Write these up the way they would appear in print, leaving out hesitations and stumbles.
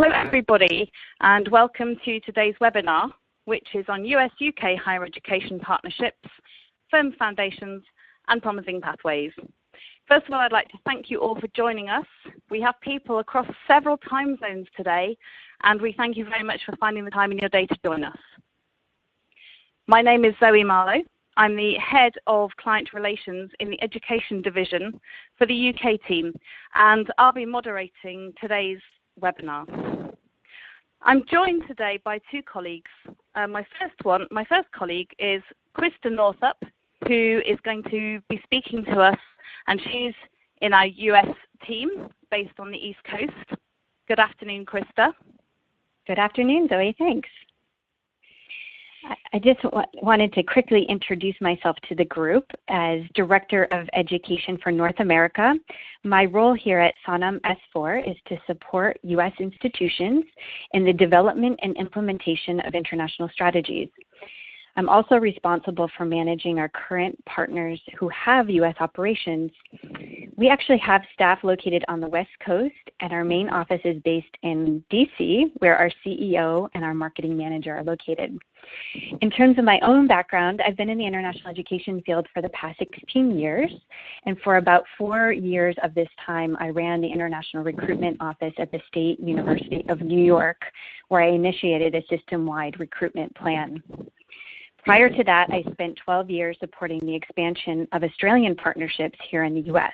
Hello everybody, and welcome to today's webinar, which is on US-UK higher education partnerships, firm foundations and promising pathways. First of all, I'd like to thank you all for joining us. We have people across several time zones today, and we thank you very much for finding the time in your day to join us. My name is Zoe Marlowe. I'm the Head of Client Relations in the Education Division for the UK team, and I'll be moderating today's webinar. I'm joined today by two colleagues. My first colleague is Krista Northup, who is going to be speaking to us, and she's in our US team based on the East Coast. Good afternoon, Krista. Good afternoon, Zoe. Thanks. I just wanted to quickly introduce myself to the group as Director of Education for North America. My role here at SONAM S4 is to support U.S. institutions in the development and implementation of international strategies. I'm also responsible for managing our current partners who have U.S. operations. We actually have staff located on the West Coast, and our main office is based in D.C., where our CEO and our marketing manager are located. In terms of my own background, I've been in the international education field for the past 16 years, and for about 4 years of this time, I ran the International Recruitment Office at the State University of New York, where I initiated a system-wide recruitment plan. Prior to that, I spent 12 years supporting the expansion of Australian partnerships here in the U.S.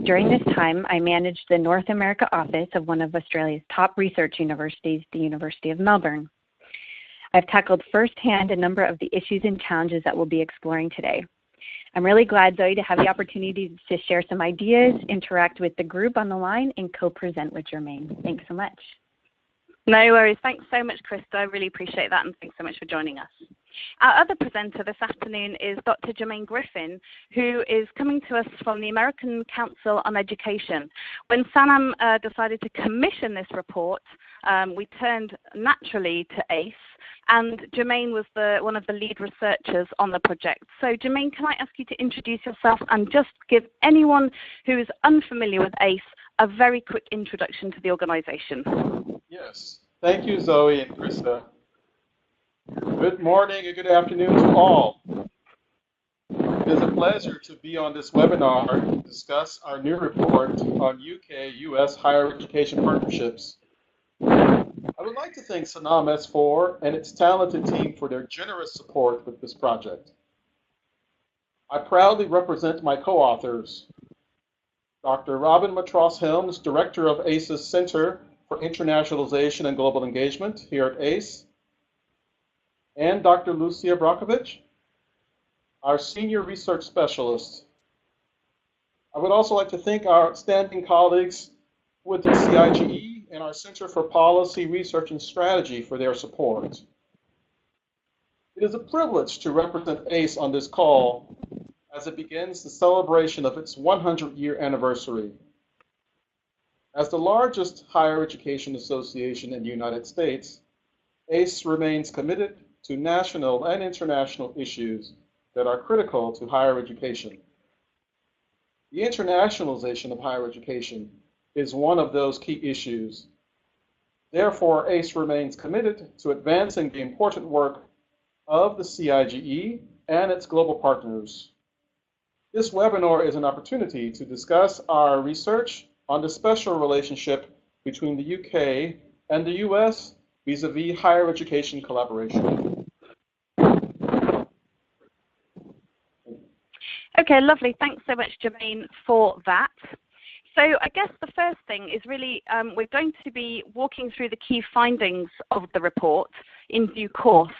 During this time, I managed the North America office of one of Australia's top research universities, the University of Melbourne. I've tackled firsthand a number of the issues and challenges that we'll be exploring today. I'm really glad, Zoe, to have the opportunity to share some ideas, interact with the group on the line, and co-present with Jermaine. Thanks so much. No worries. Thanks so much, Krista. I really appreciate that, and thanks so much for joining us. Our other presenter this afternoon is Dr. Jermaine Griffin, who is coming to us from the American Council on Education. When SONAM decided to commission this report, we turned naturally to ACE, and Jermaine was one of the lead researchers on the project. So Jermaine, can I ask you to introduce yourself and just give anyone who is unfamiliar with ACE a very quick introduction to the organization? Yes. Thank you, Zoe and Krista. Good morning and good afternoon to all. It is a pleasure to be on this webinar to discuss our new report on UK-US higher education partnerships. I would like to thank SONAM S4 and its talented team for their generous support with this project. I proudly represent my co-authors, Dr. Robin Matros-Helms, Director of ACE's Center for Internationalization and Global Engagement here at ACE, and Dr. Lucia Brakovic, our Senior Research Specialist. I would also like to thank our outstanding colleagues with the CIGE and our Center for Policy, Research, and Strategy for their support. It is a privilege to represent ACE on this call as it begins the celebration of its 100-year anniversary. As the largest higher education association in the United States, ACE remains committed to national and international issues that are critical to higher education. The internationalization of higher education is one of those key issues. Therefore, ACE remains committed to advancing the important work of the CIGE and its global partners. This webinar is an opportunity to discuss our research on the special relationship between the UK and the US vis-a-vis higher education collaboration. Okay, lovely. Thanks so much, Jermaine, for that. So I guess the first thing is really we're going to be walking through the key findings of the report in due course.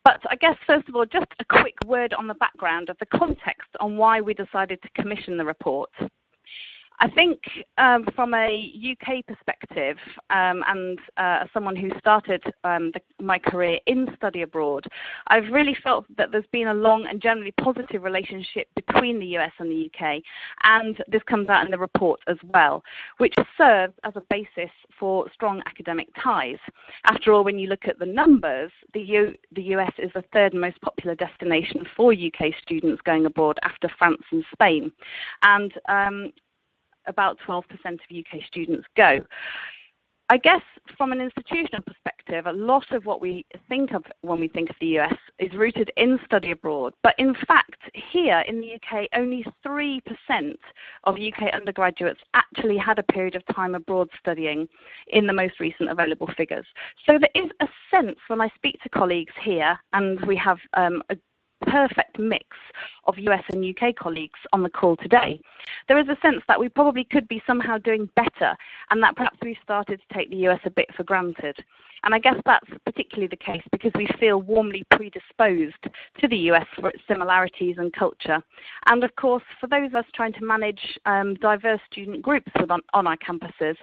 But I guess, first of all, just a quick word on the background of the context on why we decided to commission the report. I think from a UK perspective, and as someone who started my career in study abroad, I've really felt that there's been a long and generally positive relationship between the US and the UK, and this comes out in the report as well, which serves as a basis for strong academic ties. After all, when you look at the numbers, the US is the third most popular destination for UK students going abroad after France and Spain, and about 12% of UK students go. I guess from an institutional perspective, a lot of what we think of when we think of the US is rooted in study abroad. But in fact, here in the UK, only 3% of UK undergraduates actually had a period of time abroad studying in the most recent available figures. So there is a sense when I speak to colleagues here, and we have a perfect mix of US and UK colleagues on the call today, there is a sense that we probably could be somehow doing better, and that perhaps we started to take the US a bit for granted. And I guess that's particularly the case because we feel warmly predisposed to the US for its similarities and culture. And of course, for those of us trying to manage diverse student groups on our campuses,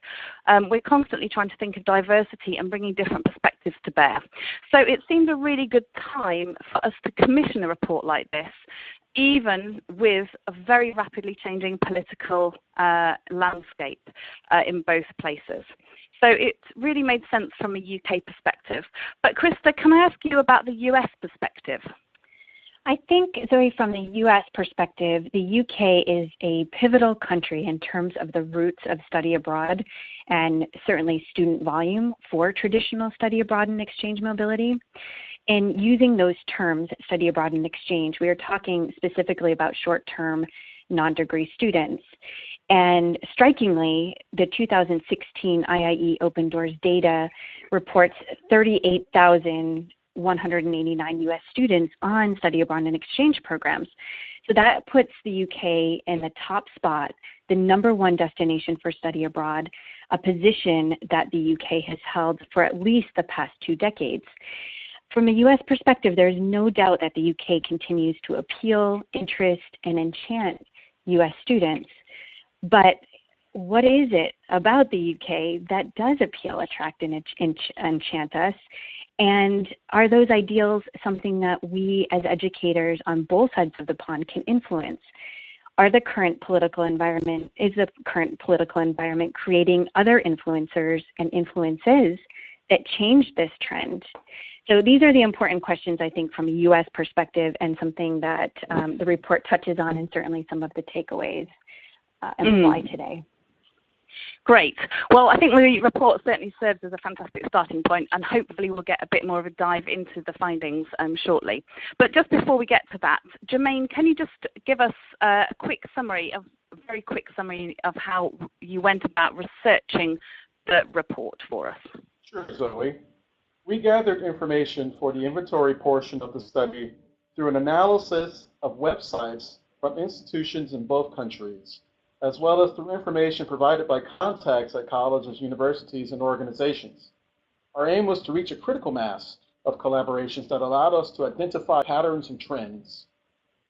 we're constantly trying to think of diversity and bringing different perspectives to bear. So it seemed a really good time for us to commission a report like this, even with a very rapidly changing political landscape in both places. So it really made sense from a UK perspective. But Krista, can I ask you about the US perspective? I think, Zoe, from the U.S. perspective, the UK is a pivotal country in terms of the roots of study abroad and certainly student volume for traditional study abroad and exchange mobility. And using those terms, study abroad and exchange, we are talking specifically about short-term non-degree students. And strikingly, the 2016 IIE Open Doors data reports 38,189 U.S. students on study abroad and exchange programs. So that puts the UK in the top spot, the #1 destination for study abroad, a position that the UK has held for at least the past 2 decades. From a U.S. perspective, there is no doubt that the UK continues to appeal, interest, and enchant U.S. students. But what is it about the UK that does appeal, attract, and enchant us? And are those ideals something that we as educators on both sides of the pond can influence? Is the current political environment creating other influencers and influences that change this trend? So these are the important questions, I think, from a U.S. perspective, and something that the report touches on, and certainly some of the takeaways apply today. Great. Well, I think the report certainly serves as a fantastic starting point, and hopefully we'll get a bit more of a dive into the findings shortly. But just before we get to that, Jermaine, can you just give us a very quick summary of how you went about researching the report for us? Sure, Zoe. We gathered information for the inventory portion of the study through an analysis of websites from institutions in both countries, as well as through information provided by contacts at colleges, universities, and organizations. Our aim was to reach a critical mass of collaborations that allowed us to identify patterns and trends.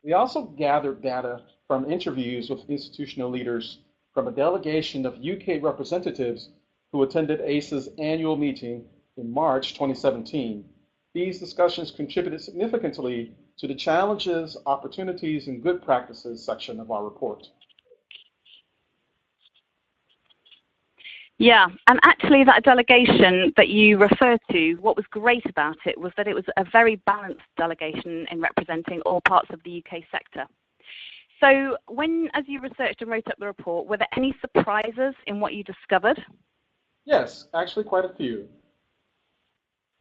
We also gathered data from interviews with institutional leaders from a delegation of UK representatives who attended ACE's annual meeting in March 2017. These discussions contributed significantly to the challenges, opportunities, and good practices section of our report. Yeah, and actually that delegation that you refer to, what was great about it was that it was a very balanced delegation in representing all parts of the UK sector. So as you researched and wrote up the report, were there any surprises in what you discovered? Yes, actually quite a few.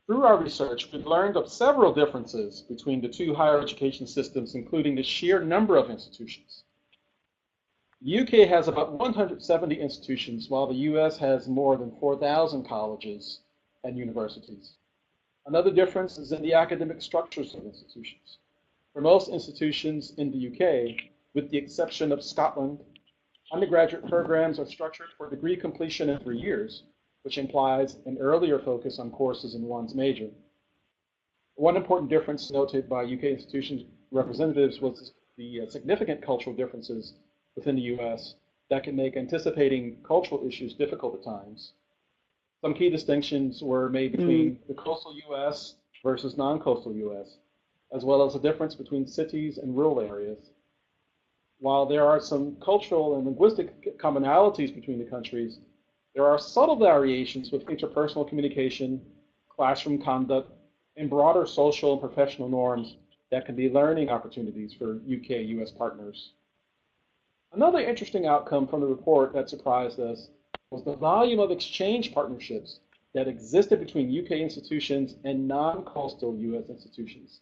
Through our research, we've learned of several differences between the 2 higher education systems, including the sheer number of institutions. The UK has about 170 institutions, while the US has more than 4,000 colleges and universities. Another difference is in the academic structures of institutions. For most institutions in the UK, with the exception of Scotland, undergraduate programs are structured for degree completion in 3 years, which implies an earlier focus on courses in one's major. One important difference noted by UK institution representatives was the significant cultural differences within the US that can make anticipating cultural issues difficult at times. Some key distinctions were made between the coastal US versus non-coastal US, as well as the difference between cities and rural areas. While there are some cultural and linguistic commonalities between the countries, there are subtle variations with interpersonal communication, classroom conduct, and broader social and professional norms that can be learning opportunities for UK-US partners. Another interesting outcome from the report that surprised us was the volume of exchange partnerships that existed between UK institutions and non-coastal US institutions.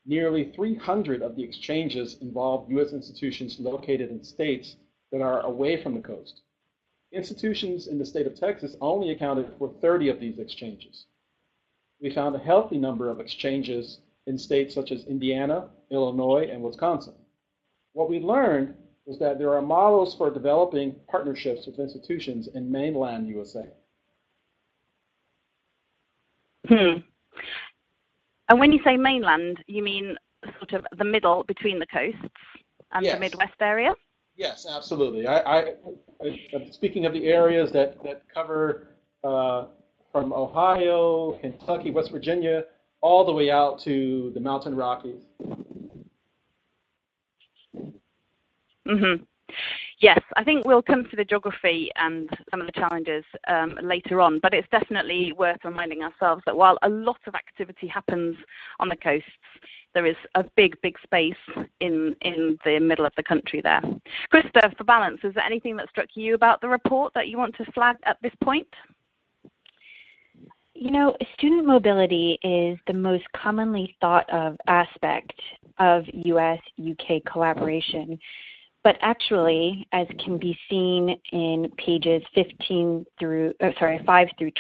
Nearly 300 of the exchanges involved US institutions located in states that are away from the coast. Institutions in the state of Texas only accounted for 30 of these exchanges. We found a healthy number of exchanges in states such as Indiana, Illinois, and Wisconsin. What we learned was that there are models for developing partnerships with institutions in mainland USA. And when you say mainland, you mean sort of the middle between the coasts and the Midwest area? Yes, absolutely. I'm speaking of the areas that cover from Ohio, Kentucky, West Virginia, all the way out to the Mountain Rockies. Yes, I think we'll come to the geography and some of the challenges later on, but it's definitely worth reminding ourselves that while a lot of activity happens on the coasts, there is a big space in the middle of the country there. Krista, for balance, is there anything that struck you about the report that you want to flag at this point? You know, student mobility is the most commonly thought of aspect of US-UK collaboration. But actually, as can be seen in pages 5 through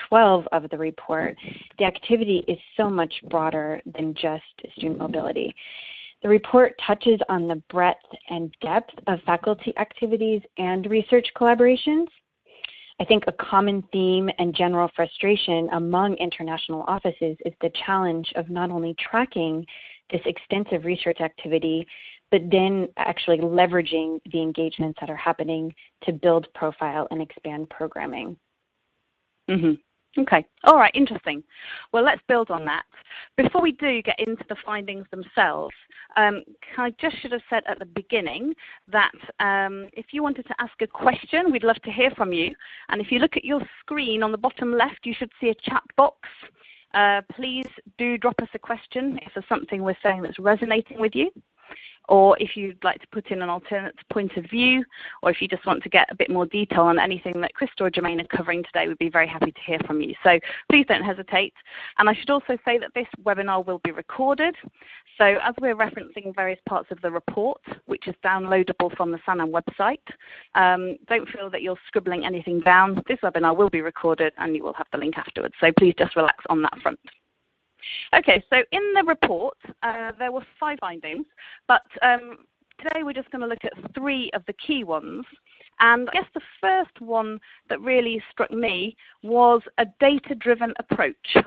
12 of the report, the activity is so much broader than just student mobility. The report touches on the breadth and depth of faculty activities and research collaborations. I think a common theme and general frustration among international offices is the challenge of not only tracking this extensive research activity, but then actually leveraging the engagements that are happening to build profile and expand programming. Okay, all right, interesting. Well, let's build on that. Before we do get into the findings themselves, I just should have said at the beginning that if you wanted to ask a question, we'd love to hear from you. And if you look at your screen on the bottom left, you should see a chat box. Please do drop us a question if there's something we're saying that's resonating with you, or if you'd like to put in an alternate point of view, or if you just want to get a bit more detail on anything that Krista or Jermaine are covering today, we'd be very happy to hear from you. So please don't hesitate. And I should also say that this webinar will be recorded. So as we're referencing various parts of the report, which is downloadable from the SANAM website, don't feel that you're scribbling anything down. This webinar will be recorded and you will have the link afterwards. So please just relax on that front. Okay, so in the report, there were 5 findings, but today we're just going to look at 3 of the key ones. And I guess the first one that really struck me was a data-driven approach.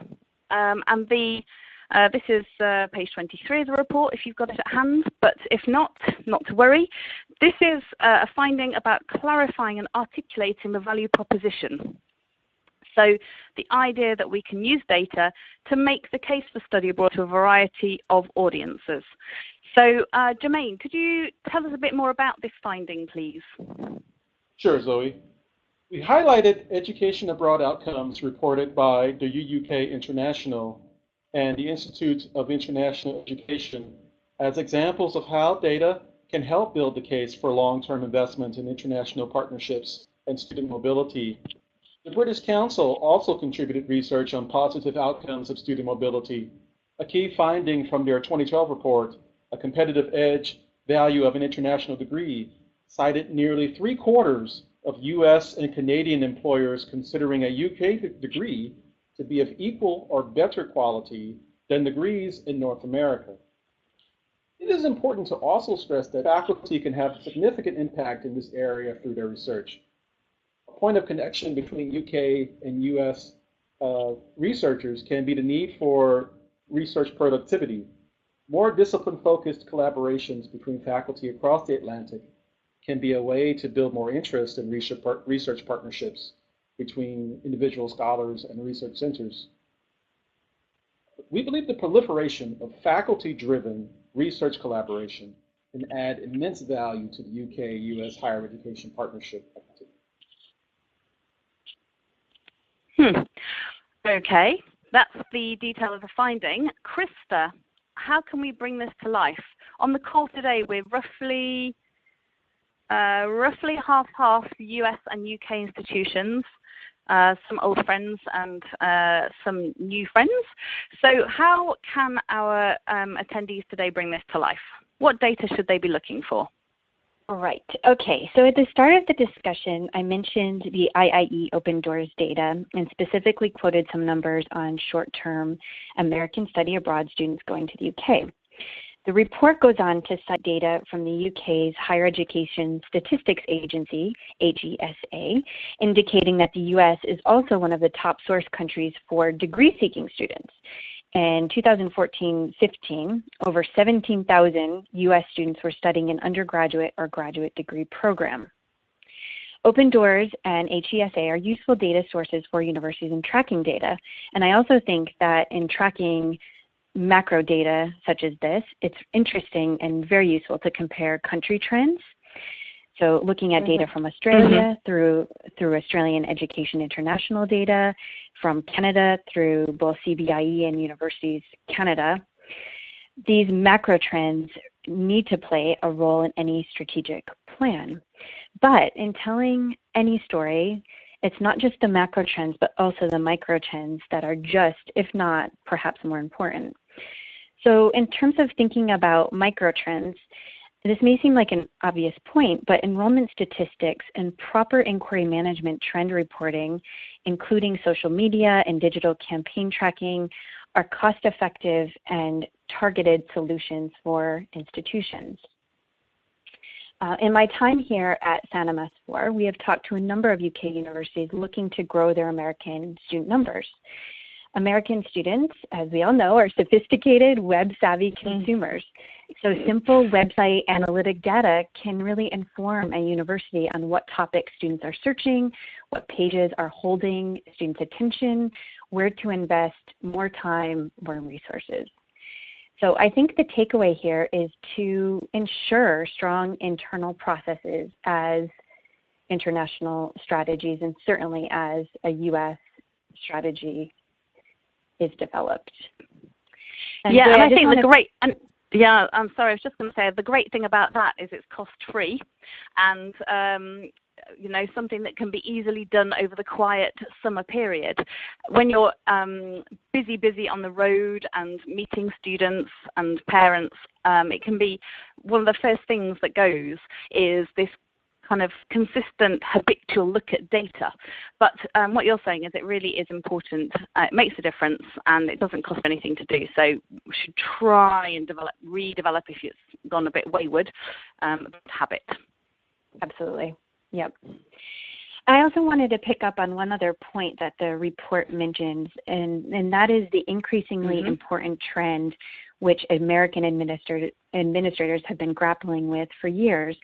And this is page 23 of the report, if you've got it at hand, but if not, not to worry. This is a finding about clarifying and articulating the value proposition. So the idea that we can use data to make the case for study abroad to a variety of audiences. So Jermaine, could you tell us a bit more about this finding, please? Sure, Zoe. We highlighted education abroad outcomes reported by the UUK International and the Institute of International Education as examples of how data can help build the case for long-term investment in international partnerships and student mobility. The British Council also contributed research on positive outcomes of student mobility. A key finding from their 2012 report, A Competitive Edge Value of an International Degree, cited nearly 3/4 of US and Canadian employers considering a UK degree to be of equal or better quality than degrees in North America. It is important to also stress that faculty can have significant impact in this area through their research. A point of connection between UK and US researchers can be the need for research productivity. More discipline-focused collaborations between faculty across the Atlantic can be a way to build more interest in research partnerships between individual scholars and research centers. We believe the proliferation of faculty-driven research collaboration can add immense value to the UK-US higher education partnership activity. Okay, that's the detail of the finding. Krista, how can we bring this to life? On the call today, we're roughly roughly half-half US and UK institutions, some old friends and some new friends. So how can our attendees today bring this to life? What data should they be looking for? Right. Okay. So at the start of the discussion, I mentioned the IIE Open Doors data and specifically quoted some numbers on short-term American study abroad students going to the UK. The report goes on to cite data from the UK's Higher Education Statistics Agency, HESA, indicating that the US is also one of the top source countries for degree-seeking students. In 2014-15, over 17,000 US students were studying an undergraduate or graduate degree program. Open Doors and HESA are useful data sources for universities in tracking data, and I also think that in tracking macro data such as this, it's interesting and very useful to compare country trends. So looking at data from Australia through Australian Education International data, from Canada through both CBIE and Universities Canada, these macro trends need to play a role in any strategic plan. But in telling any story, it's not just the macro trends, but also the micro trends that are just, if not perhaps more important. So in terms of thinking about micro trends, this may seem like an obvious point, but enrollment statistics and proper inquiry management trend reporting, including social media and digital campaign tracking, are cost-effective and targeted solutions for institutions. In my time here at Sanlam S4, we have talked to a number of UK universities looking to grow their American student numbers. American students, as we all know, are sophisticated, web-savvy consumers. So simple website analytic data can really inform a university on what topics students are searching, what pages are holding students' attention, where to invest more time, more resources. So I think the takeaway here is to ensure strong internal processes as international strategies and certainly as a US strategy is developed. And yeah, and I think the great, and yeah, I'm sorry, I was just going to say the great thing about that is it's cost-free and you know, something that can be easily done over the quiet summer period. When you're busy on the road and meeting students and parents, it can be one of the first things that goes is this kind of consistent habitual look at data. But what you're saying is it really is important. It makes a difference and it doesn't cost anything to do. So we should try and redevelop if it's gone a bit wayward, habit. Absolutely. Yep. I also wanted to pick up on one other point that the report mentions, and that is the increasingly important trend which American administrators have been grappling with for years,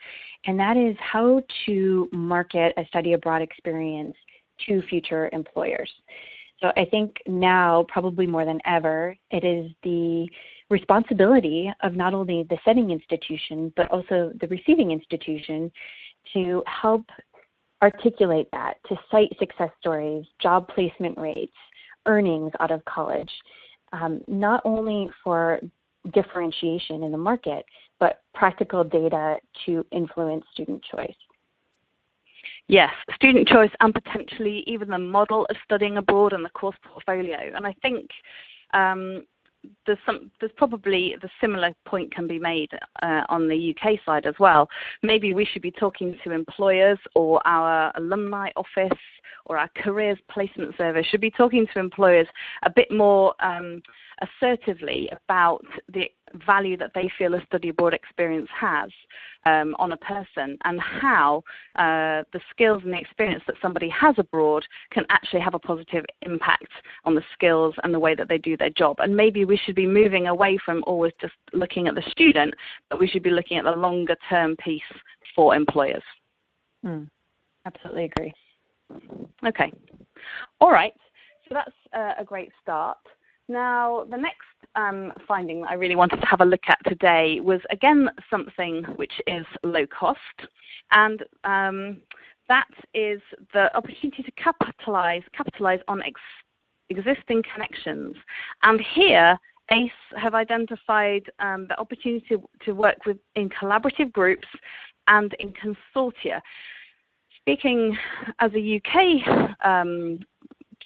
and that is how to market a study abroad experience to future employers. So I think now, probably more than ever, it is the responsibility of not only the setting institution, but also the receiving institution to help articulate that, to cite success stories, job placement rates, earnings out of college, not only for differentiation in the market, but practical data to influence student choice. Yes, student choice and potentially even the model of studying abroad and the course portfolio. And I think there's probably the similar point can be made on the UK side as well. Maybe we should be talking to employers, or our alumni office or our careers placement service should be talking to employers a bit more assertively about the value that they feel a study abroad experience has on a person, and how the skills and the experience that somebody has abroad can actually have a positive impact on the skills and the way that they do their job. And maybe we should be moving away from always just looking at the student, but we should be looking at the longer term piece for employers. Absolutely agree. Okay. All right. So that's a great start. Now, the next finding that I really wanted to have a look at today was, again, something which is low cost, and that is the opportunity to capitalize on existing connections. And here, ACE have identified the opportunity to work in collaborative groups and in consortia. Speaking as a UK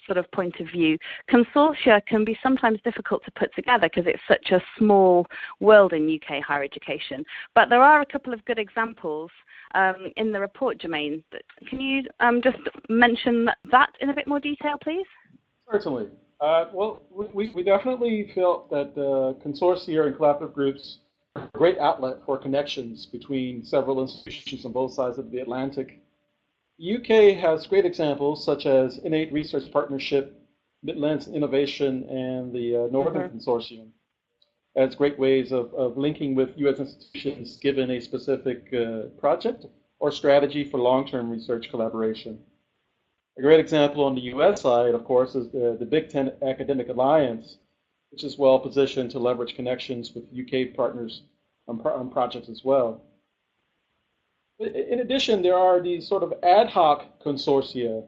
sort of point of view, consortia can be sometimes difficult to put together because it's such a small world in UK higher education. But there are a couple of good examples in the report, Jermaine. Can you just mention that in a bit more detail, please? Certainly. Well, we definitely felt that consortia and collaborative groups are a great outlet for connections between several institutions on both sides of the Atlantic. UK has great examples such as Innate Research Partnership, Midlands Innovation, and the Northern Consortium as great ways of linking with U.S. institutions given a specific project or strategy for long-term research collaboration. A great example on the U.S. side, of course, is the Big Ten Academic Alliance, which is well positioned to leverage connections with UK partners on projects as well. In addition, there are these sort of ad hoc consortia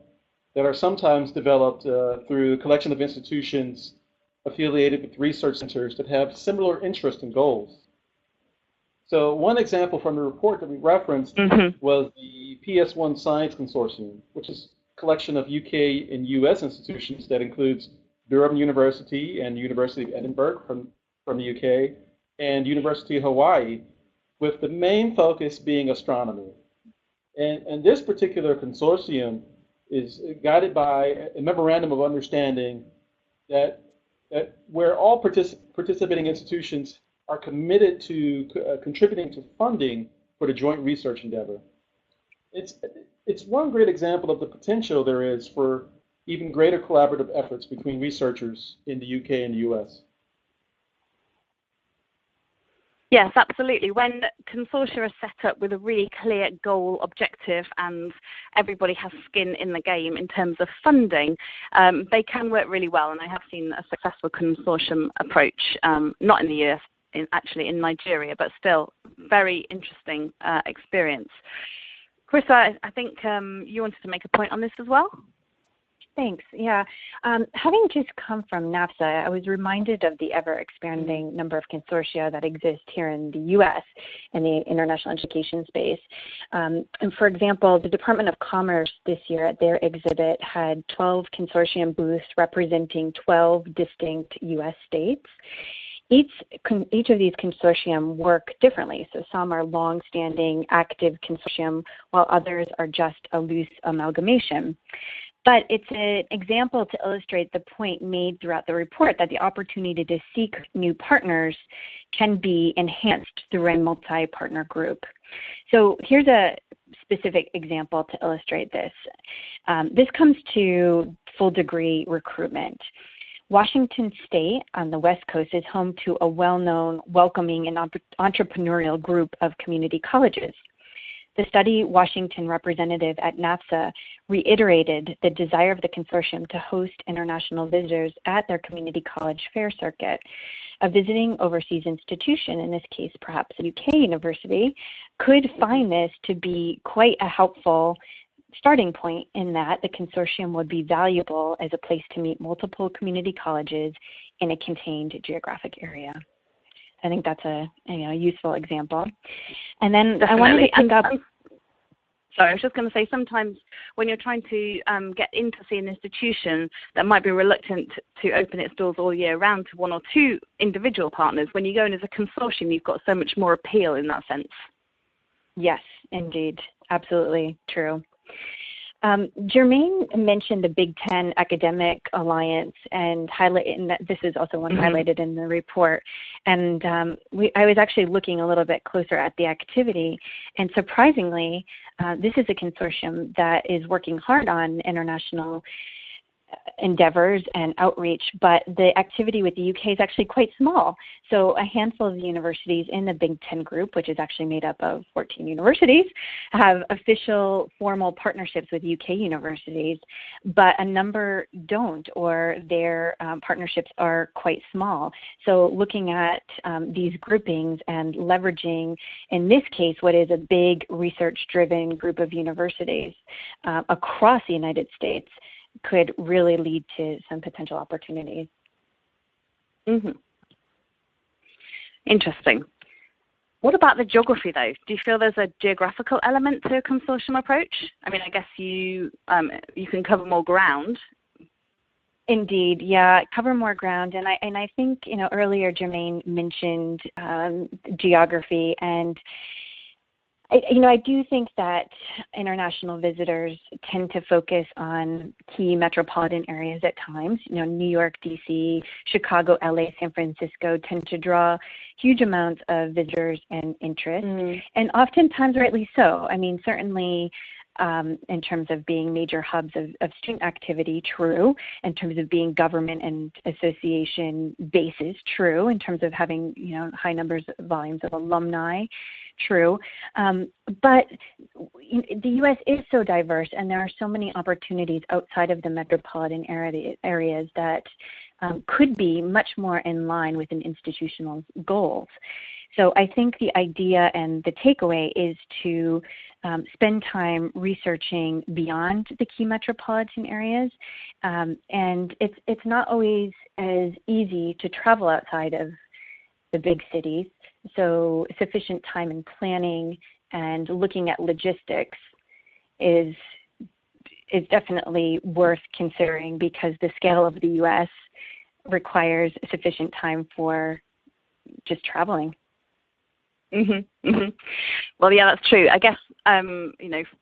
that are sometimes developed through a collection of institutions affiliated with research centers that have similar interests and goals. So one example from the report that we referenced was the PS1 Science Consortium, which is a collection of UK and US institutions that includes Durham University and University of Edinburgh from the UK and University of Hawaii, with the main focus being astronomy. And this particular consortium is guided by a memorandum of understanding that where all participating institutions are committed to contributing to funding for the joint research endeavor. It's one great example of the potential there is for even greater collaborative efforts between researchers in the UK and the US. Yes, absolutely. When consortia are set up with a really clear goal, objective, and everybody has skin in the game in terms of funding, they can work really well. And I have seen a successful consortium approach, not in the US, actually in Nigeria, but still very interesting experience. Carissa, I think you wanted to make a point on this as well. Thanks. Yeah. Having just come from NAFSA, I was reminded of the ever-expanding number of consortia that exist here in the U.S. in the international education space. And for example, the Department of Commerce this year at their exhibit had 12 consortium booths representing 12 distinct U.S. states. Each of these consortium work differently. So some are long-standing active consortium, while others are just a loose amalgamation. But it's an example to illustrate the point made throughout the report that the opportunity to seek new partners can be enhanced through a multi-partner group. So here's a specific example to illustrate this. This comes to full degree recruitment. Washington State on the West Coast is home to a well-known, welcoming, and entrepreneurial group of community colleges. The Study Washington representative at NAFSA reiterated the desire of the consortium to host international visitors at their community college fair circuit. A visiting overseas institution, in this case perhaps a UK university, could find this to be quite a helpful starting point in that the consortium would be valuable as a place to meet multiple community colleges in a contained geographic area. I think that's a useful example. And then definitely. I wanted to pick up. Sorry, I was just going to say sometimes when you're trying to get in to see an institution that might be reluctant to open its doors all year round to one or two individual partners, when you go in as a consortium, you've got so much more appeal in that sense. Yes, indeed. Absolutely true. Jermaine mentioned the Big Ten Academic Alliance and this is also one highlighted in the report. And I was actually looking a little bit closer at the activity, and surprisingly, this is a consortium that is working hard on international endeavors and outreach, but the activity with the UK is actually quite small. So a handful of the universities in the Big Ten group, which is actually made up of 14 universities, have official formal partnerships with UK universities, but a number don't, or their partnerships are quite small. So looking at these groupings and leveraging, in this case, what is a big research-driven group of universities across the United States could really lead to some potential opportunities. Interesting. What about the geography, though? Do you feel there's a geographical element to a consortium approach? I mean, I guess you can cover more ground. Indeed, yeah, cover more ground, and I think earlier Jermaine mentioned geography, and I do think that international visitors tend to focus on key metropolitan areas at times. New York, DC, Chicago, LA, San Francisco tend to draw huge amounts of visitors and interest, and oftentimes rightly so. I mean, certainly in terms of being major hubs of student activity, true. In terms of being government and association bases, true. In terms of having high volumes of alumni, true. But the U.S. is so diverse, and there are so many opportunities outside of the metropolitan areas that could be much more in line with an institutional's goals. So I think the idea and the takeaway is to spend time researching beyond the key metropolitan areas, and it's not always as easy to travel outside of the big cities. So sufficient time in planning and looking at logistics is definitely worth considering, because the scale of the U.S. requires sufficient time for just traveling. Well, yeah, that's true. I guess,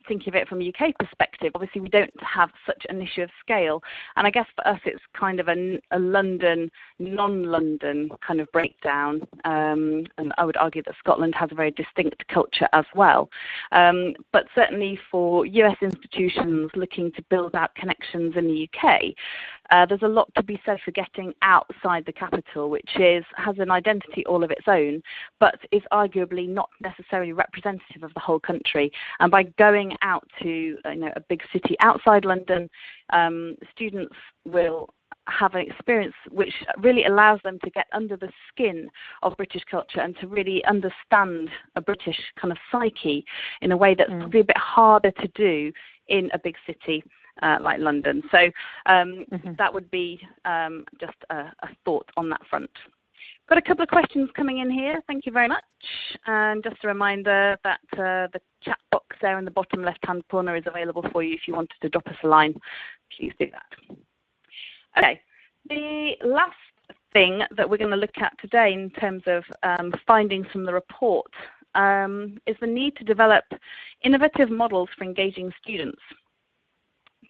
thinking of it from a UK perspective, obviously we don't have such an issue of scale. And I guess for us, it's kind of a London, non-London kind of breakdown. And I would argue that Scotland has a very distinct culture as well. But certainly for US institutions looking to build out connections in the UK, there's a lot to be said for getting outside the capital, which has an identity all of its own, but is arguably not necessarily representative of the whole country. And by going out to a big city outside London, students will have an experience which really allows them to get under the skin of British culture and to really understand a British kind of psyche in a way that's probably a bit harder to do in a big city like London. So that would be just a thought on that front. Got a couple of questions coming in here. Thank you very much. And just a reminder that the chat box there in the bottom left-hand corner is available for you if you wanted to drop us a line. Please do that. Okay. The last thing that we're going to look at today in terms of findings from the report is the need to develop innovative models for engaging students.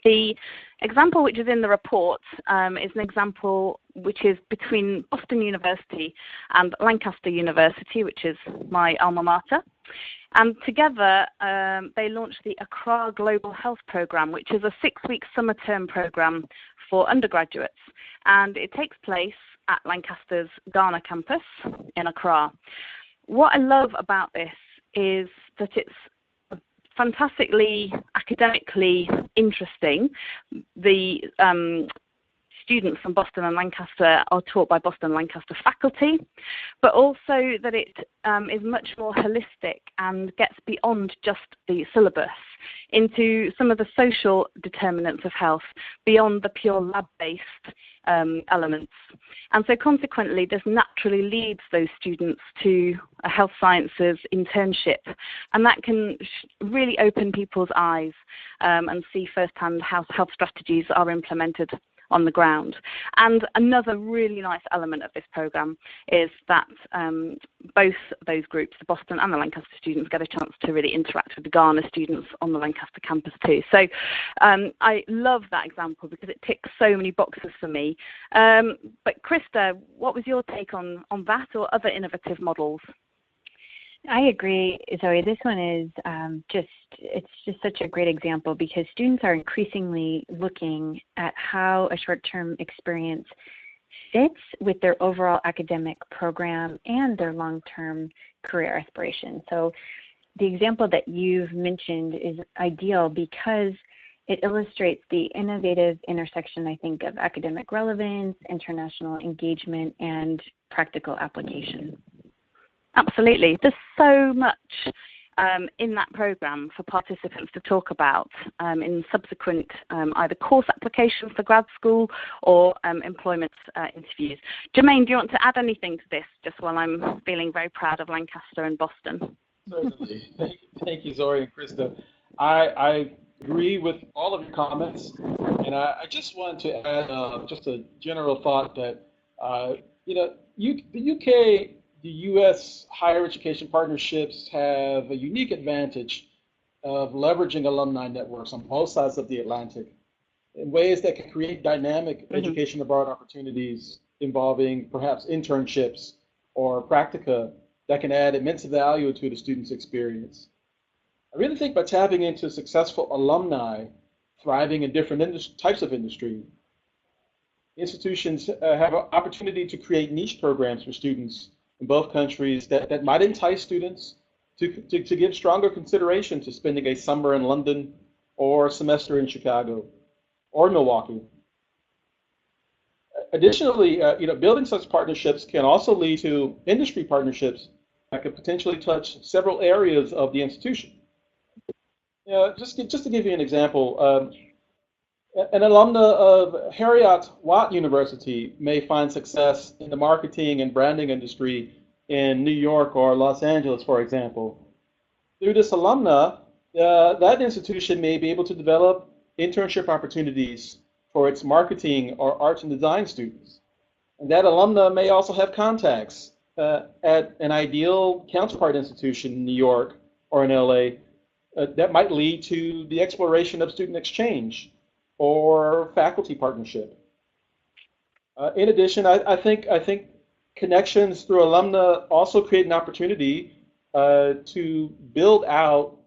The example which is in the report is an example which is between Boston University and Lancaster University, which is my alma mater. And together, they launched the Accra Global Health Programme, which is a 6-week summer term programme for undergraduates. And it takes place at Lancaster's Ghana campus in Accra. What I love about this is that it's fantastically academically interesting. The students from Boston and Lancaster are taught by Boston and Lancaster faculty, but also that it is much more holistic and gets beyond just the syllabus into some of the social determinants of health, beyond the pure lab-based elements. And so consequently, this naturally leads those students to a health sciences internship, and that can really open people's eyes and see firsthand how health strategies are implemented on the ground. And another really nice element of this program is that both those groups, the Boston and the Lancaster students, get a chance to really interact with the Ghana students on the Lancaster campus too. So I love that example because it ticks so many boxes for me. But Krista, what was your take on that or other innovative models? I agree, Zoe. This one is it's just such a great example because students are increasingly looking at how a short-term experience fits with their overall academic program and their long-term career aspirations. So the example that you've mentioned is ideal because it illustrates the innovative intersection, I think, of academic relevance, international engagement, and practical application. Absolutely. There's so much in that program for participants to talk about in subsequent either course applications for grad school or employment interviews. Jermaine, do you want to add anything to this, just while I'm feeling very proud of Lancaster and Boston? Certainly. Thank you, Zoe and Krista. I agree with all of your comments, and I just want to add just a general thought that, the UK, the US higher education partnerships have a unique advantage of leveraging alumni networks on both sides of the Atlantic in ways that can create dynamic education abroad opportunities involving perhaps internships or practica that can add immense value to the student's experience. I really think by tapping into successful alumni thriving in different types of industry, institutions have an opportunity to create niche programs for students in both countries that might entice students to give stronger consideration to spending a summer in London or a semester in Chicago or Milwaukee. Additionally, building such partnerships can also lead to industry partnerships that could potentially touch several areas of the institution. Just to give you an example, an alumna of Heriot-Watt University may find success in the marketing and branding industry in New York or Los Angeles, for example. Through this alumna, that institution may be able to develop internship opportunities for its marketing or arts and design students. And that alumna may also have contacts at an ideal counterpart institution in New York or in LA that might lead to the exploration of student exchange or faculty partnership. In addition, I think connections through alumna also create an opportunity to build out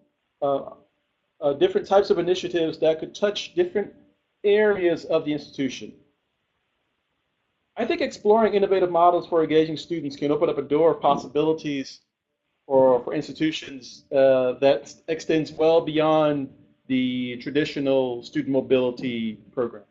different types of initiatives that could touch different areas of the institution. I think exploring innovative models for engaging students can open up a door of possibilities for institutions that extends well beyond the traditional student mobility program.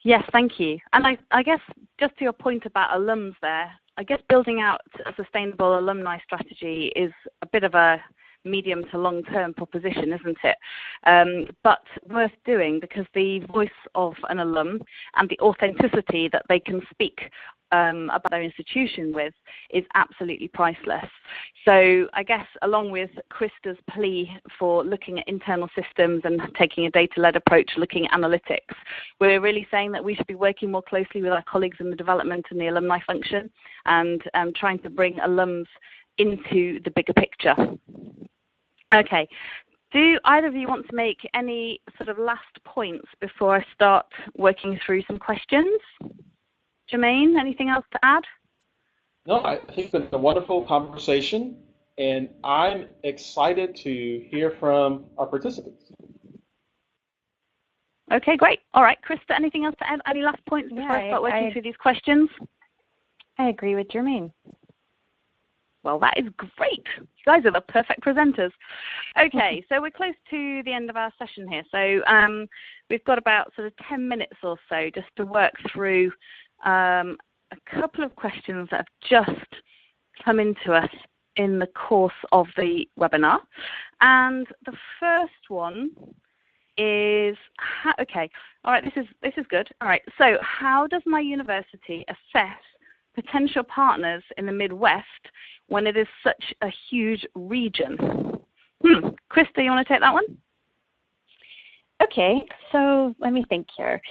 Yes, thank you. And I guess just to your point about alums there, I guess building out a sustainable alumni strategy is a bit of a medium to long-term proposition, isn't it? But worth doing, because the voice of an alum and the authenticity that they can speak about their institution with is absolutely priceless. So I guess along with Krista's plea for looking at internal systems and taking a data-led approach, looking at analytics, we're really saying that we should be working more closely with our colleagues in the development and the alumni function and trying to bring alums into the bigger picture. Okay. Do either of you want to make any sort of last points before I start working through some questions? Jermaine, anything else to add? No, I think it's been a wonderful conversation, and I'm excited to hear from our participants. Okay, great. All right, Krista, anything else to add? Any last points before I start working through these questions? I agree with Jermaine. Well, that is great. You guys are the perfect presenters. Okay, so we're close to the end of our session here. So we've got about sort of 10 minutes or so just to work through a couple of questions that have just come into us in the course of the webinar. And the first one is, okay, all right, this is good. All right, so how does my university assess potential partners in the Midwest when it is such a huge region? Krista, you want to take that one? Okay, so let me think here.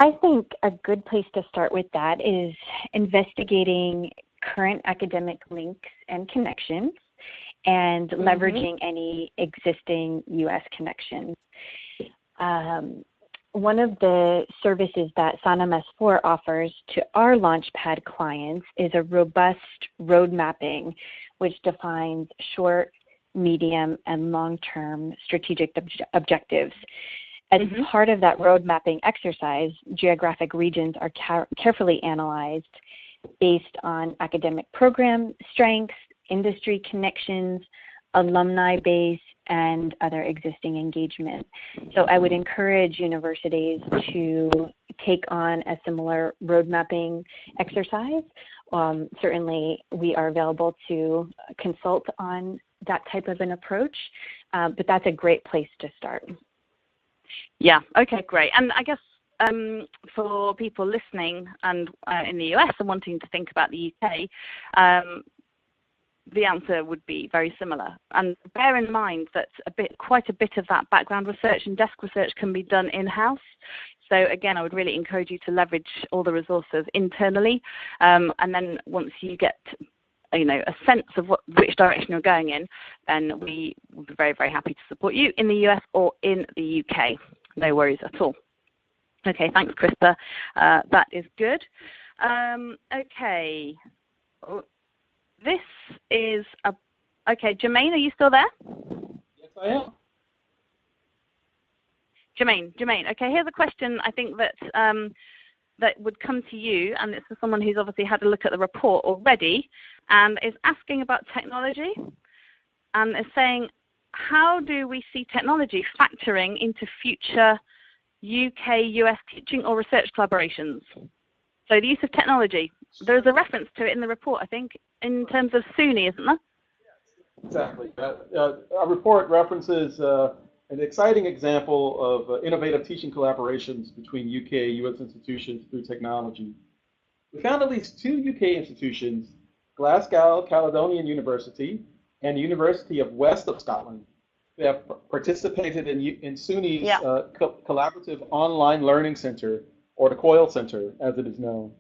I think a good place to start with that is investigating current academic links and connections and leveraging any existing U.S. connections. One of the services that Sanam S4 offers to our Launchpad clients is a robust road mapping, which defines short, medium, and long-term strategic objectives. As part of that road mapping exercise, geographic regions are carefully analyzed based on academic program strengths, industry connections, alumni base, and other existing engagement. So I would encourage universities to take on a similar road mapping exercise Certainly, we are available to consult on that type of an approach, but that's a great place to start. Yeah, okay, great. And I guess for people listening and in the US and wanting to think about the UK, the answer would be very similar. And bear in mind that quite a bit of that background research and desk research can be done in-house. So again, I would really encourage you to leverage all the resources internally. And then once you get a sense of which direction you're going in, then we will be very, very happy to support you in the US or in the UK. No worries at all. Okay, thanks, Krista. That is good. Okay. This is okay, Jermaine, are you still there? Yes, I am. Jermaine. Okay, here's a question I think that that would come to you, and it's for someone who's obviously had a look at the report already, and is asking about technology, and is saying, how do we see technology factoring into future UK-US teaching or research collaborations? So the use of technology. There's a reference to it in the report, I think, in terms of SUNY, isn't there? Exactly. Our report references an exciting example of innovative teaching collaborations between UK and US institutions through technology. We found at least 2 UK institutions, Glasgow Caledonian University and the University of West of Scotland, who have participated in SUNY's collaborative online learning center, or the COIL Center, as it is known.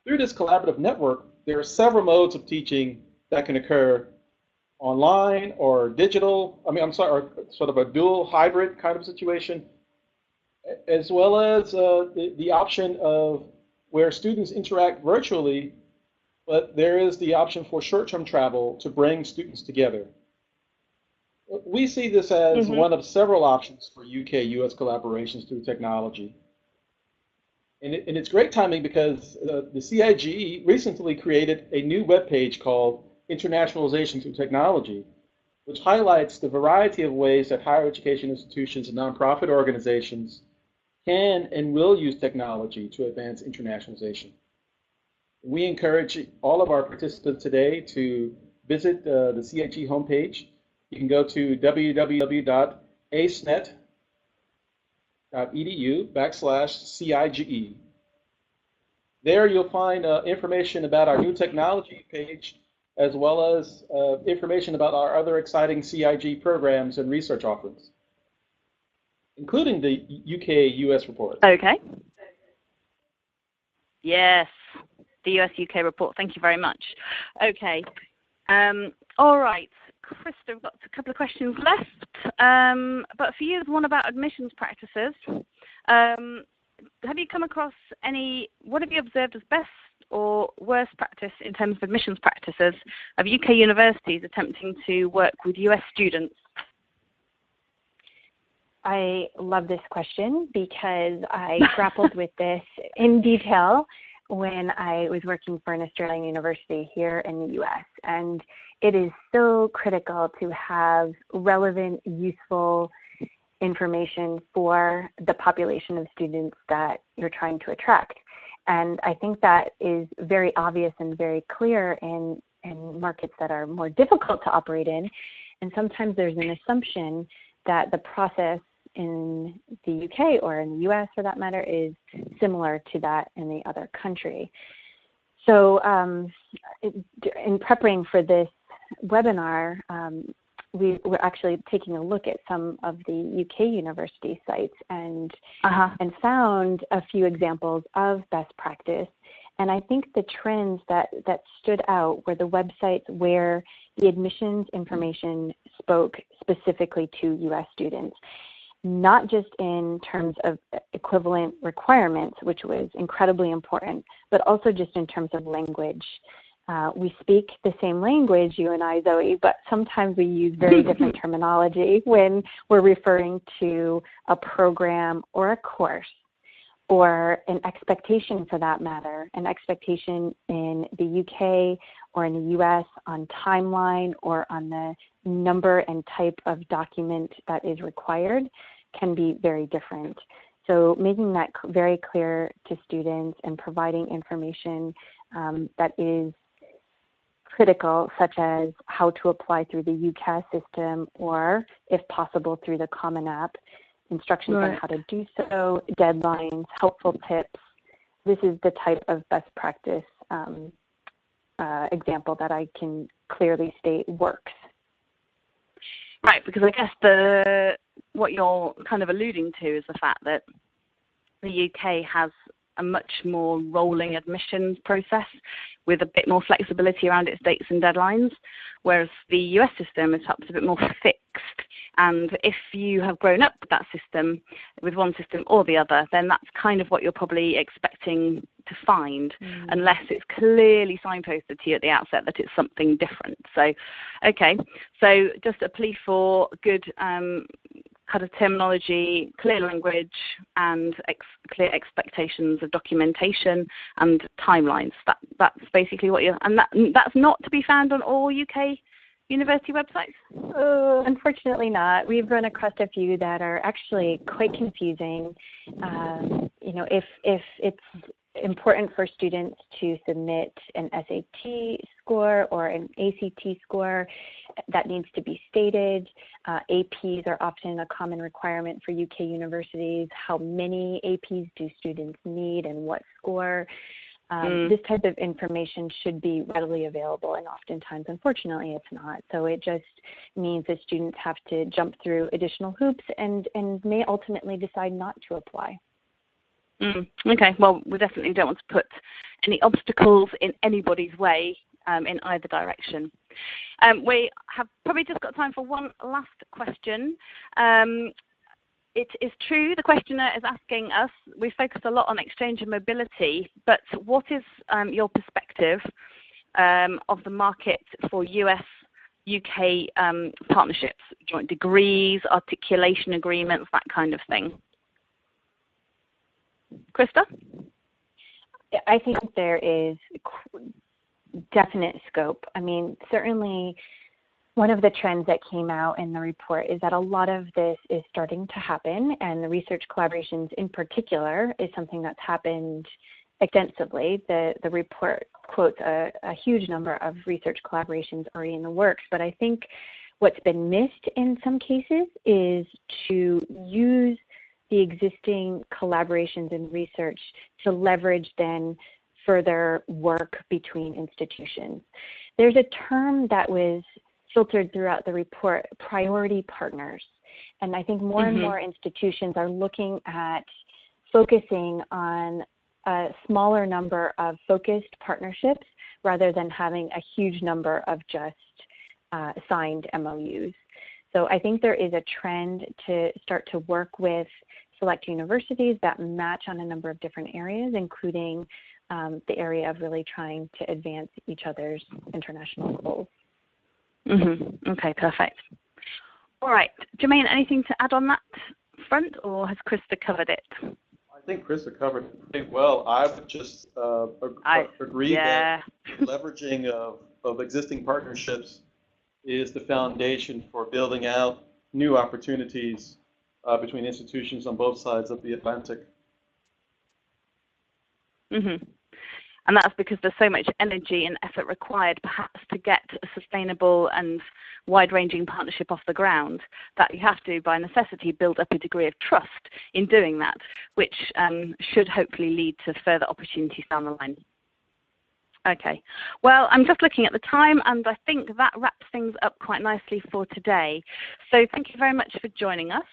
Through this collaborative network, there are several modes of teaching that can occur online or digital, or sort of a dual hybrid kind of situation, as well as the option of where students interact virtually, but there is the option for short-term travel to bring students together. We see this as one of several options for UK-US collaborations through technology. And it's great timing because the CIGE recently created a new webpage called Internationalization Through Technology, which highlights the variety of ways that higher education institutions and nonprofit organizations can and will use technology to advance internationalization. We encourage all of our participants today to visit the CIGE homepage. You can go to www.acnet.edu/CIGE. There you'll find information about our new technology page, as well as information about our other exciting CIGE programs and research offerings, including the UK-US report. Okay. Yes, the US-UK report. Thank you very much. Okay. All right. Krista, we've got a couple of questions left. But for you, there's one about admissions practices. Have you come across what have you observed as best or worst practice in terms of admissions practices of UK universities attempting to work with US students? I love this question because I grappled with this in detail when I was working for an Australian university here in the US. And it is so critical to have relevant, useful information for the population of students that you're trying to attract. And I think that is very obvious and very clear in markets that are more difficult to operate in. And sometimes there's an assumption that the process in the UK or in the US, for that matter, is similar to that in the other country. So in preparing for this webinar, we were actually taking a look at some of the UK university sites and found a few examples of best practice. And I think the trends that stood out were the websites where the admissions information spoke specifically to US students, not just in terms of equivalent requirements, which was incredibly important, but also just in terms of language. We speak the same language, you and I, Zoe, but sometimes we use very different terminology when we're referring to a program or a course or an expectation, for that matter, an expectation in the UK or in the US on timeline or on the number and type of document that is required can be very different. So making that very clear to students and providing information that is critical, such as how to apply through the UCAS system or, if possible, through the Common App, instructions on how to do so, deadlines, helpful tips. This is the type of best practice example that I can clearly state works. Right, because I guess what you're kind of alluding to is the fact that the UK has a much more rolling admissions process with a bit more flexibility around its dates and deadlines, whereas the US system is perhaps a bit more fixed. And if you have grown up with that system, with one system or the other, then that's kind of what you're probably expecting to find, unless it's clearly signposted to you at the outset that it's something different. So, okay, so just a plea for good kind of terminology, clear language, and clear expectations of documentation and timelines. That's basically what you're, and that's not to be found on all UK university websites? Unfortunately not. We've run across a few that are actually quite confusing. If it's important for students to submit an SAT score or an ACT score, that needs to be stated. APs are often a common requirement for UK universities. How many APs do students need and what score? This type of information should be readily available, and oftentimes, unfortunately, it's not. So it just means that students have to jump through additional hoops and may ultimately decide not to apply. Okay, well, we definitely don't want to put any obstacles in anybody's way in either direction. We have probably just got time for one last question. It is true, the questioner is asking us, we focused a lot on exchange and mobility, but what is your perspective of the market for US-UK partnerships, joint degrees, articulation agreements, that kind of thing? Krista? I think there is definite scope. I mean, certainly one of the trends that came out in the report is that a lot of this is starting to happen, and the research collaborations in particular is something that's happened extensively. The report quotes a huge number of research collaborations already in the works, but I think what's been missed in some cases is to use the existing collaborations in research to leverage then further work between institutions. There's a term that was filtered throughout the report, priority partners. And I think more and more institutions are looking at focusing on a smaller number of focused partnerships rather than having a huge number of just signed MOUs. So I think there is a trend to start to work with select universities that match on a number of different areas, including the area of really trying to advance each other's international goals. Okay, perfect. All right, Jermaine, anything to add on that front, or has Krista covered it? I think Krista covered it pretty well. I would just agree that leveraging of existing partnerships is the foundation for building out new opportunities between institutions on both sides of the Atlantic. And that's because there's so much energy and effort required perhaps to get a sustainable and wide-ranging partnership off the ground that you have to, by necessity, build up a degree of trust in doing that, which should hopefully lead to further opportunities down the line. Okay, well, I'm just looking at the time, and I think that wraps things up quite nicely for today. So thank you very much for joining us.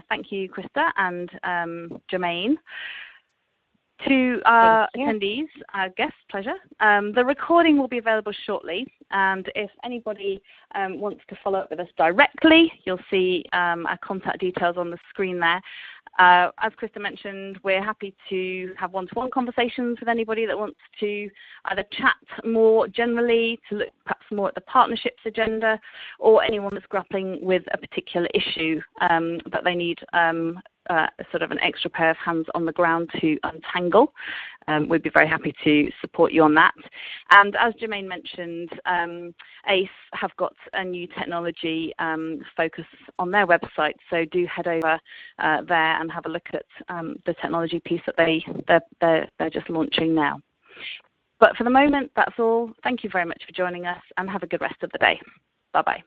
Thank you, Krista and Jermaine. To our attendees, our guests, pleasure. The recording will be available shortly, and if anybody wants to follow up with us directly, you'll see our contact details on the screen there. As Krista mentioned, we're happy to have one-to-one conversations with anybody that wants to either chat more generally, to look perhaps more at the partnerships agenda, or anyone that's grappling with a particular issue that they need sort of an extra pair of hands on the ground to untangle. We'd be very happy to support you on that. And as Jermaine mentioned, ACE have got a new technology focus on their website, so do head over there and have a look at the technology piece that they're just launching now. But for the moment, that's all. Thank you very much for joining us and have a good rest of the day. Bye-bye.